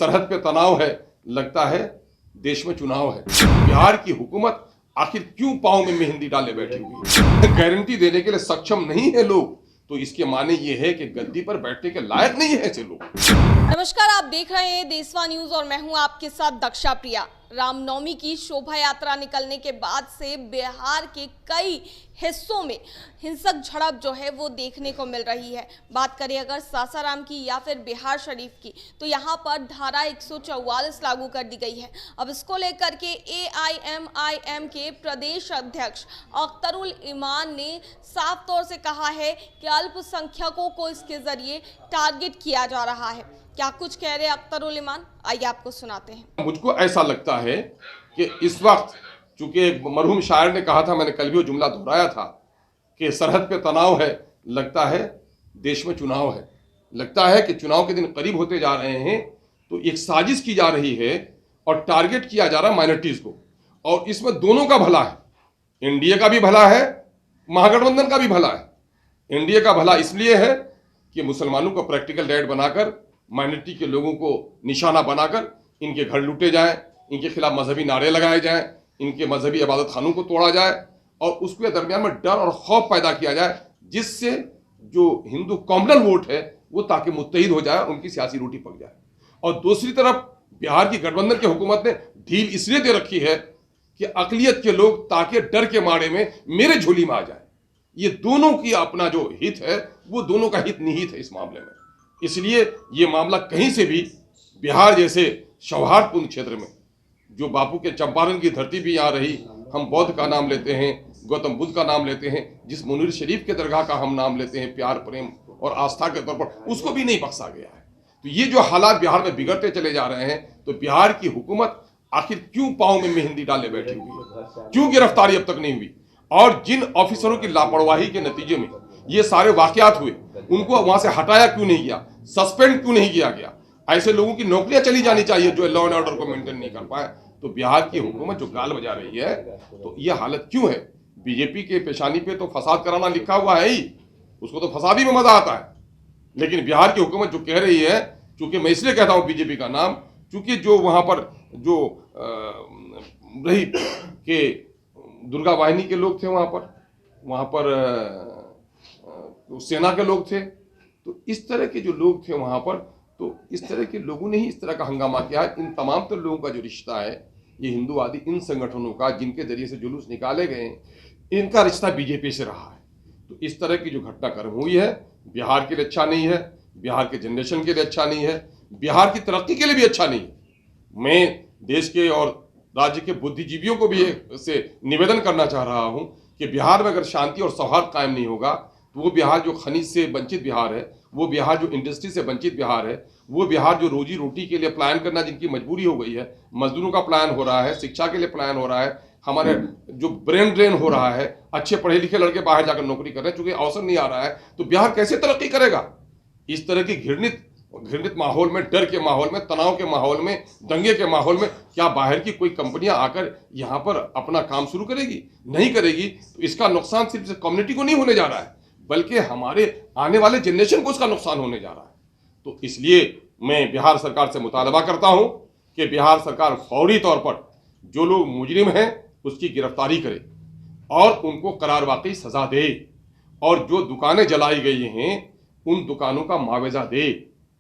सरहद पे तनाव है, लगता है देश में चुनाव है। बिहार की हुकूमत आखिर क्यों पांव में मेहंदी डाले बैठी हुई है? गारंटी देने के लिए सक्षम नहीं है लोग, तो इसके माने ये है कि गद्दी पर बैठने के लायक नहीं है ऐसे लोग। नमस्कार, आप देख रहे हैं देशवा न्यूज और मैं हूं आपके साथ दक्षा प्रिया। रामनवमी की शोभा यात्रा निकलने के बाद से बिहार के कई हिस्सों में हिंसक झड़प जो है वो देखने को मिल रही है। बात करें अगर सासाराम की या फिर बिहार शरीफ की, तो यहाँ पर धारा 144 लागू कर दी गई है। अब इसको लेकर के AIMIM के प्रदेश अध्यक्ष अख्तरुल इमान ने साफ तौर से कहा है कि अल्पसंख्यकों को इसके जरिए टारगेट किया जा रहा है। क्या कुछ कह रहे हैं अख्तरुल इमान, आइए आपको सुनाते हैं। मुझको ऐसा लगता है कि इस वक्त, चूंकि एक मरहूम शायर ने कहा था, मैंने कल भी वो जुमला दोहराया था कि सरहद पे तनाव है, लगता है देश में चुनाव है। लगता है कि चुनाव के दिन करीब होते जा रहे हैं, तो एक साजिश की जा रही है और टारगेट किया जा रहा है माइनॉरिटीज को, और इसमें दोनों का भला है। एनडीए का भी भला है, महागठबंधन का भी भला है। एनडीए का भला इसलिए है कि मुसलमानों को प्रैक्टिकल डेट बनाकर, माइनॉरिटी के लोगों को निशाना बनाकर इनके घर लूटे जाएं, इनके खिलाफ मजहबी नारे लगाए जाएं, इनके मजहबी इबादत खानों को तोड़ा जाए और उसके दरमियान में डर और खौफ पैदा किया जाए, जिससे जो हिंदू कॉमनल वोट है वो ताकि मुत्तहिद हो जाए और उनकी सियासी रोटी पक जाए। और दूसरी तरफ बिहार की गठबंधन की हुकूमत ने ढील इसलिए दे रखी है कि अकलियत के लोग ताकि डर के मारे में मेरे झोली में आ जाए। ये दोनों की अपना जो हित है वो दोनों का हित निहित है इस मामले में। इसलिए ये मामला कहीं से भी बिहार जैसे सौहार्दपूर्ण क्षेत्र में, जो बापू के चंपारण की धरती भी यहाँ रही, हम बौद्ध का नाम लेते हैं, गौतम बुद्ध का नाम लेते हैं, जिस मुनीर शरीफ के दरगाह का हम नाम लेते हैं प्यार प्रेम और आस्था के तौर पर, उसको भी नहीं बख्शा गया है। तो ये जो हालात बिहार में बिगड़ते चले जा रहे हैं, तो बिहार की हुकूमत आखिर क्यों पांव में मेहंदी डाले बैठी हुई है, क्यों गिरफ्तारी अब तक नहीं हुई, और जिन ऑफिसरों की लापरवाही के नतीजे में ये सारे वाकयात हुए, उनको वहां से हटाया क्यों नहीं गया, सस्पेंड क्यों नहीं किया गया। ऐसे लोगों की नौकरियां चली जानी चाहिए जो लॉ एंड ऑर्डर को मेंटेन नहीं कर पाए। तो बिहार की हुकूमत जो गाल बजा रही है, तो ये हालत क्यों है? बीजेपी के पेशानी पे तो फसाद कराना लिखा हुआ है ही, उसको तो फसादी में मजा आता है। लेकिन बिहार की हुकूमत जो कह रही है, चूंकि मैं इसलिए कहता हूं बीजेपी का नाम, चूंकि जो वहां पर जो रही के दुर्गा वाहिनी के लोग थे, वहां पर सेना के लोग थे, तो इस तरह के जो लोग थे वहां पर, तो इस तरह के लोगों ने ही इस तरह का हंगामा किया है। इन तमाम तो लोगों का जो रिश्ता है, ये हिंदूवादी इन संगठनों का जिनके जरिए से जुलूस निकाले गए, इनका रिश्ता बीजेपी से रहा है। तो इस तरह की जो घटनाक्रम हुई है, बिहार के लिए अच्छा नहीं है, बिहार के जनरेशन के लिए अच्छा नहीं है, बिहार की तरक्की के लिए भी अच्छा नहीं है। मैं देश के और राज्य के बुद्धिजीवियों को भी से निवेदन करना चाह रहा हूं कि बिहार में अगर शांति और सौहार्द कायम नहीं होगा, तो वो बिहार जो खनिज से वंचित बिहार है, वो बिहार जो इंडस्ट्री से वंचित बिहार है, वो बिहार जो रोजी रोटी के लिए प्लान करना जिनकी मजबूरी हो गई है, मजदूरों का प्लान हो रहा है, शिक्षा के लिए प्लान हो रहा है, हमारे जो ब्रेन ड्रेन हो रहा है, अच्छे पढ़े लिखे लड़के बाहर जाकर नौकरी कर रहे हैं, चूंकि अवसर नहीं आ रहा है, तो बिहार कैसे तरक्की करेगा? इस तरह की घृणित माहौल में, डर के माहौल में, तनाव के माहौल में, दंगे के माहौल में क्या बाहर की कोई कंपनियां आकर यहाँ पर अपना काम शुरू करेगी? नहीं करेगी। तो इसका नुकसान सिर्फ कम्युनिटी को नहीं होने जा रहा है, बल्कि हमारे आने वाले जनरेशन को उसका नुकसान होने जा रहा है। तो इसलिए मैं बिहार सरकार से मुतालबा करता हूं कि बिहार सरकार फौरी तौर पर जो लोग मुजरिम हैं उसकी गिरफ्तारी करे और उनको करार वाकई सजा दे, और जो दुकानें जलाई गई हैं उन दुकानों का मुआवजा दे।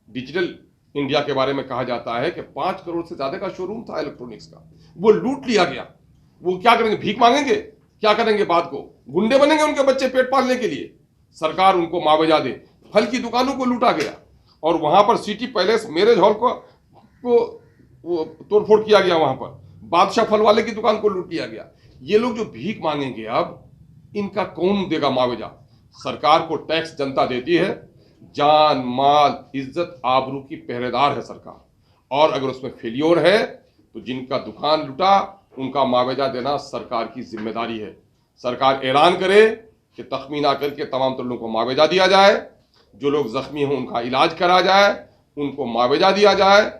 डिजिटल इंडिया के बारे में कहा जाता है कि 5 करोड़ से ज्यादा का शोरूम था इलेक्ट्रॉनिक्स का, वो लूट लिया गया। वो क्या करेंगे? भीख मांगेंगे? क्या करेंगे? बाद को गुंडे बनेंगे उनके बच्चे पेट पालने के लिए? सरकार उनको मुआवजा दे। फल की दुकानों को लूटा गया, और वहां पर सिटी पैलेस मैरिज हॉल को तोड़फोड़ किया गया, वहां पर बादशाह फल वाले की दुकान को लूट लिया गया। ये लोग जो भीख मांगेंगे, अब इनका कौन देगा मुआवजा? सरकार को टैक्स जनता देती है, जान माल इज्जत आबरू की पहरेदार है सरकार, और अगर उसमें फेलियर है तो जिनका दुकान लुटा उनका मुआवजा देना सरकार की जिम्मेदारी है। सरकार ऐलान करे कि तखमीना करके तमाम लोगों को मुआवजा दिया जाए, जो लोग जख्मी हों उनका इलाज करा जाए, उनको मुआवजा दिया जाए।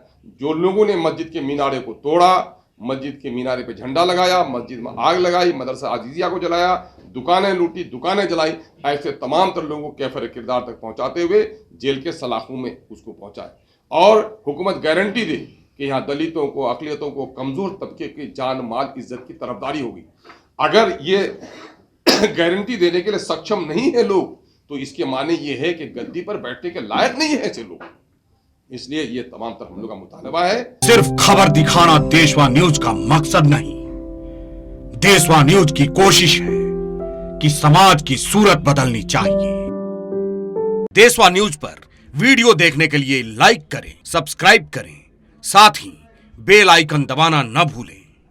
जो लोगों ने मस्जिद के मीनारे को तोड़ा, मस्जिद के मीनारे पे झंडा लगाया, मस्जिद में आग लगाई, मदरसा आजीजिया को जलाया, दुकानें लूटी, दुकानें जलाई, ऐसे तमाम लोगों को कैफर किरदार तक पहुंचाते हुए जेल के सलाखों में उसको पहुंचाए। और हुकूमत गारंटी दे कि यहाँ दलितों को, अक़लियतों को, कमज़ोर तबके की जान माल इज्जत की तरफदारी होगी। अगर ये गारंटी देने के लिए सक्षम नहीं है लोग, तो इसके माने ये है कि गद्दी पर बैठने के लायक नहीं है ऐसे लोग। इसलिए ये तमाम तरह हम लोग का मुतालबा है। सिर्फ खबर दिखाना देशवा न्यूज का मकसद नहीं, देशवा न्यूज की कोशिश है कि समाज की सूरत बदलनी चाहिए। देशवा न्यूज पर वीडियो देखने के लिए लाइक करें, सब्सक्राइब करें, साथ ही बेल आइकन दबाना न भूलें।